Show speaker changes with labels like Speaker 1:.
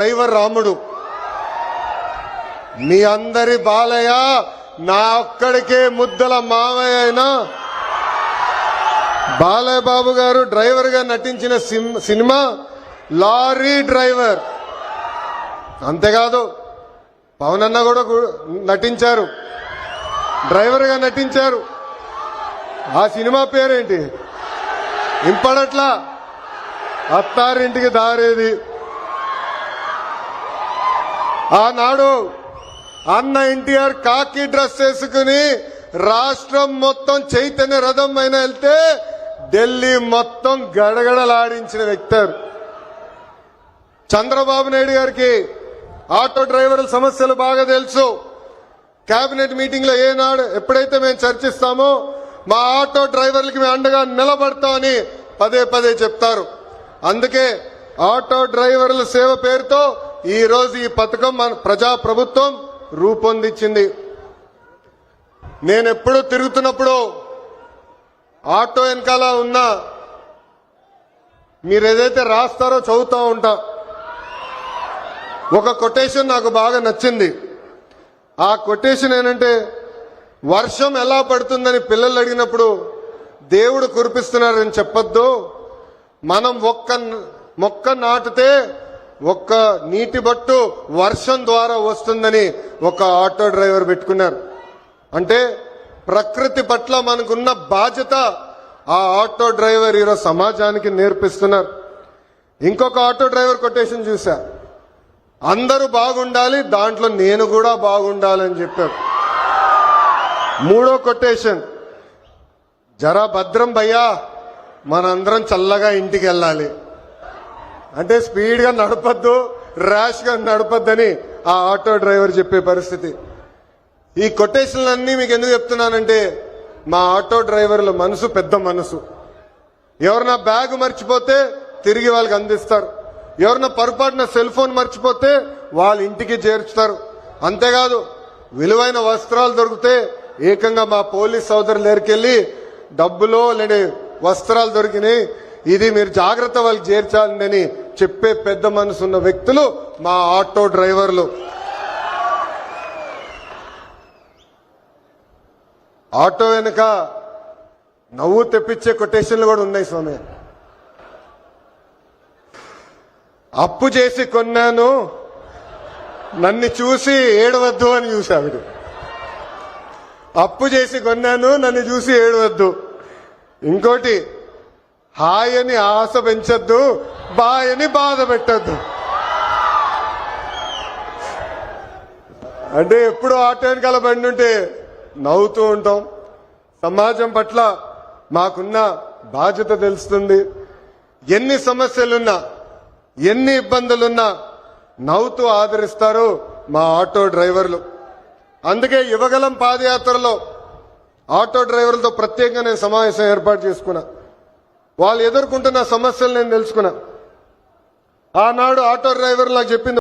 Speaker 1: Driver రాముడు మీ అందరి బాలయ్య నా ఒక్కడికే ముద్దల మావయ్య అయినా బాలయ్య బాబు గారు డ్రైవర్ గా నటించిన సినిమా లారీ డ్రైవర్. అంతేకాదు పవన్ అన్న కూడా నటించారు, డ్రైవర్ గా నటించారు. ఆ సినిమా పేరేంటి ఇంపడట్లా, అత్తారింటికి దారేది. ఆనాడు అన్న ఎన్టీఆర్ కాకి డ్రెస్ వేసుకుని రాష్ట్రం మొత్తం చైతన్య రథం పైన వెళ్తే ఢిల్లీ మొత్తం గడగడలాడించిన వ్యక్తి. చంద్రబాబు నాయుడు గారికి ఆటో డ్రైవర్ల సమస్యలు బాగా తెలుసు. కేబినెట్ మీటింగ్ లో ఏనాడు ఎప్పుడైతే మేము చర్చిస్తామో మా ఆటో డ్రైవర్లకి మేము అండగా నిలబడతామని పదే పదే చెప్తారు. అందుకే ఆటో డ్రైవర్ల సేవ పేరుతో ఈ రోజు ఈ పథకం మన ప్రజా ప్రభుత్వం రూపొందించింది. నేను ఎప్పుడు తిరుగుతున్నప్పుడు ఆటో వెనకాల ఉన్నా మీరు ఏదైతే రాస్తారో చదువుతూ ఉంటా. ఒక కొటేషన్ నాకు బాగా నచ్చింది. ఆ కొటేషన్ ఏంటంటే, వర్షం ఎలా పడుతుందని పిల్లలు అడిగినప్పుడు దేవుడు కురిపిస్తున్నారని చెప్పొద్దు, మనం ఒక్క మొక్క నాటితే ఒక్క నీటి బట్టు వర్షం ద్వారా వస్తుందని ఒక ఆటో డ్రైవర్ పెట్టుకున్నారు. అంటే ప్రకృతి పట్ల మనకున్న బాధ్యత ఆ ఆటో డ్రైవర్ ఈరోజు సమాజానికి నేర్పిస్తున్నారు. ఇంకొక ఆటో డ్రైవర్ కొటేషన్ చూసా, అందరూ బాగుండాలి దాంట్లో నేను కూడా బాగుండాలని చెప్పారు. మూడో కొటేషన్, జరా భద్రం భయ్యా మనందరం చల్లగా ఇంటికి వెళ్ళాలి. అంటే స్పీడ్ గా నడపద్దు, ర్యాష్ గా నడపద్దని ఆ ఆటో డ్రైవర్ చెప్పే పరిస్థితి. ఈ కొటేషన్లన్నీ మీకు ఎందుకు చెప్తున్నానంటే, మా ఆటో డ్రైవర్ల మనసు పెద్ద మనసు. ఎవరన్నా బ్యాగ్ మర్చిపోతే తిరిగి వాళ్ళకి అందిస్తారు, ఎవరన్నా పొరపాటున సెల్ ఫోన్ మర్చిపోతే వాళ్ళ ఇంటికి చేర్చుతారు. అంతేకాదు విలువైన వస్త్రాలు దొరికితే ఏకంగా మా పోలీస్ సోదరులు దగ్గరికెళ్ళి డబ్బులో లేని వస్త్రాలు దొరికినాయి, ఇది మీరు జాగ్రత్త వాళ్ళకి చేర్చాలని చెప్పే పెద్ద మనసు ఉన్న వ్యక్తులు మా ఆటో డ్రైవర్లు. ఆటో వెనుక నవ్వు తెప్పించే కొటేషన్లు కూడా ఉన్నాయి స్వామి. అప్పు చేసి కొన్నాను నన్ను చూసి ఏడవద్దు అని చూశాడు. అప్పు చేసి కొన్నాను నన్ను చూసి ఏడవద్దు. ఇంకోటి, హాయని ఆశ పెంచొద్దు, బాయని బాధ పెట్టద్దు. అంటే ఎప్పుడు ఆటో వెనకాల బండి ఉంటే నవ్వుతూ ఉంటాం. సమాజం పట్ల మాకున్న బాధ్యత తెలుస్తుంది. ఎన్ని సమస్యలున్నా ఎన్ని ఇబ్బందులున్నా నవ్వుతూ ఆదరిస్తారు మా ఆటో డ్రైవర్లు. అందుకే యువగలం పాదయాత్రలో ఆటో డ్రైవర్లతో ప్రత్యేకంగా నేను సమావేశం ఏర్పాటు చేసుకున్నా. వాళ్ళు ఎదుర్కొంటున్న సమస్యలు నేను తెలుసుకున్నా. ఆనాడు ఆటో డ్రైవర్లు నాకు చెప్పింది